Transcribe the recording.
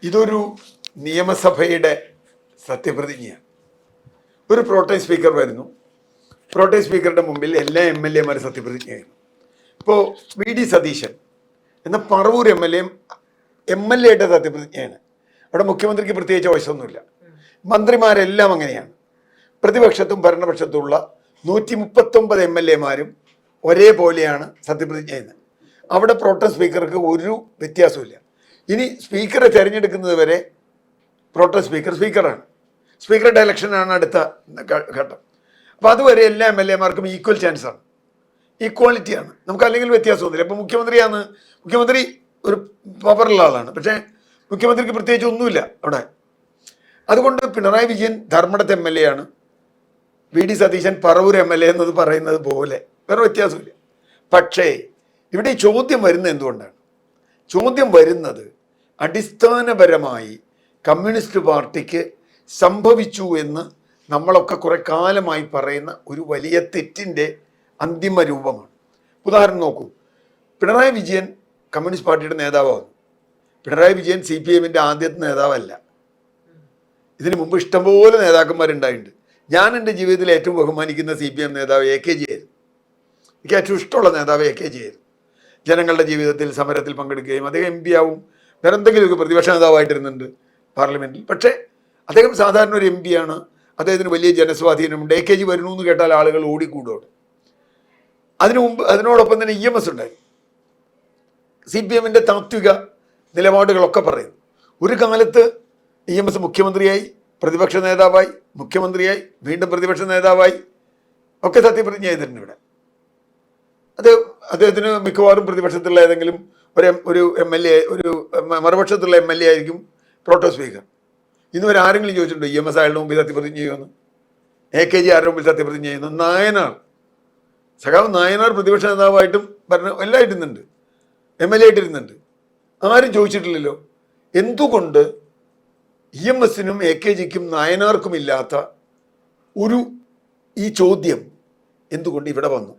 ഇതൊരു നിയമസഭയുടെ സത്യപ്രതിജ്ഞയാണ്. ഒരു പ്രോട്ടേം സ്പീക്കർ വരുന്നു. പ്രോട്ടേം സ്പീക്കറുടെ മുമ്പിൽ എല്ലാ MLA മാരും സത്യപ്രതിജ്ഞ ചെയ്യുന്നു. ഇപ്പോൾ VD സതീശൻ എന്ന പറവൂർ MLA സത്യപ്രതിജ്ഞയാണ്. അവിടെ മുഖ്യമന്ത്രിക്ക് പ്രത്യേകിച്ച് ആവശ്യമൊന്നുമില്ല. മന്ത്രിമാരെല്ലാം അങ്ങനെയാണ്. പ്രതിപക്ഷത്തും ഭരണപക്ഷത്തുമുള്ള 139 MLA മാരും ഒരേപോലെയാണ് സത്യപ്രതിജ്ഞ ചെയ്യുന്നത്. അവിടെ പ്രോട്ടേം സ്പീക്കർക്ക് ഒരു വ്യത്യാസമില്ല. ഇനി സ്പീക്കറെ തിരഞ്ഞെടുക്കുന്നത് വരെ പ്രോട്ടേം സ്പീക്കറാണ്. സ്പീക്കറുടെ ഇലക്ഷനാണ് അടുത്ത ഘട്ടം. അപ്പോൾ അതുവരെ എല്ലാ MLA മാർക്കും ഈക്വൽ ചാൻസാണ്, ഈക്വാലിറ്റിയാണ്. നമുക്ക് അല്ലെങ്കിൽ വ്യത്യാസമൊന്നുമില്ല. ഇപ്പോൾ മുഖ്യമന്ത്രി ഒരു പവറുള്ള ആളാണ്, പക്ഷേ മുഖ്യമന്ത്രിക്ക് പ്രത്യേകിച്ച് ഒന്നുമില്ല അവിടെ. അതുകൊണ്ട് പിണറായി വിജയൻ ധർമ്മടത്തെ MLA ആണ്, VD സതീശൻ പറവൂർ MLA എന്നത് പറയുന്നത് പോലെ വേറെ വ്യത്യാസമില്ല. പക്ഷേ ഇവിടെ ഈ ചോദ്യം വരുന്നത് എന്തുകൊണ്ടാണ്? ചോദ്യം വരുന്നത് അടിസ്ഥാനപരമായി കമ്മ്യൂണിസ്റ്റ് പാർട്ടിക്ക് സംഭവിച്ചു എന്ന് നമ്മളൊക്കെ കുറെ കാലമായി പറയുന്ന ഒരു വലിയ തെറ്റിൻ്റെ അന്തിമ രൂപമാണ്. ഉദാഹരണം നോക്കൂ, പിണറായി വിജയൻ കമ്മ്യൂണിസ്റ്റ് പാർട്ടിയുടെ നേതാവാണ്. പിണറായി വിജയൻ CPM-ൻ്റെ ആദ്യത്തെ നേതാവല്ല. ഇതിനു മുമ്പ് ഇഷ്ടംപോലെ നേതാക്കന്മാരുണ്ടായിട്ടുണ്ട്. ഞാൻ എൻ്റെ ജീവിതത്തിൽ ഏറ്റവും ബഹുമാനിക്കുന്ന CPM നേതാവ് AKG ആയിരുന്നു. എനിക്ക് ഏറ്റവും ഇഷ്ടമുള്ള നേതാവ് AKG ആയിരുന്നു. ജനങ്ങളുടെ ജീവിതത്തിൽ സമരത്തിൽ പങ്കെടുക്കുകയും അദ്ദേഹം MP ആവും, വേറെ എന്തെങ്കിലുമൊക്കെ പ്രതിപക്ഷ നേതാവായിട്ടിരുന്നുണ്ട് പാർലമെൻറ്റിൽ. പക്ഷേ അദ്ദേഹം സാധാരണ ഒരു MP ആണ്. അദ്ദേഹത്തിന് വലിയ ജനസ്വാധീനമുണ്ട്. AKG വരുന്നു എന്ന് കേട്ടാൽ ആളുകൾ ഓടിക്കൂടോട്. അതിനോടൊപ്പം തന്നെ EMS ഉണ്ടായി. CPM-ൻ്റെ താത്വിക നിലപാടുകളൊക്കെ പറയുന്നു. ഒരു കാലത്ത് EMS മുഖ്യമന്ത്രിയായി, പ്രതിപക്ഷ നേതാവായി, മുഖ്യമന്ത്രിയായി, വീണ്ടും പ്രതിപക്ഷ നേതാവായി ഒക്കെ സത്യപ്രതിജ്ഞ ചെയ്തിട്ടുണ്ട്. ഇവിടെ അദ്ദേഹത്തിന് മിക്കവാറും പ്രതിപക്ഷത്തുള്ള ഏതെങ്കിലും ഒരു MLA, ഒരു മറുപക്ഷത്തുള്ള MLA ആയിരിക്കും പ്രോട്ടേം സ്പീക്കർ. ഇന്നുവരെ ആരെങ്കിലും ചോദിച്ചിട്ടുണ്ടോ EMS അയാളുടെ മുമ്പിൽ സത്യപ്രതിജ്ഞ ചെയ്യുമെന്ന്? AKG ആരുടെ മുമ്പിൽ സത്യപ്രതിജ്ഞ ചെയ്യുന്നു? സഖാവ് നായനാർ പ്രതിപക്ഷ നേതാവായിട്ടും എല്ലാം ഇട്ടുന്നുണ്ട്, MLA ആയിട്ടിരുന്നുണ്ട്. ആരും ചോദിച്ചിട്ടില്ലല്ലോ. എന്തുകൊണ്ട് EMS-നും AKG-ക്കും നായനാർക്കും ഇല്ലാത്ത ഈ ചോദ്യം എന്തുകൊണ്ട് ഇവിടെ വന്നു?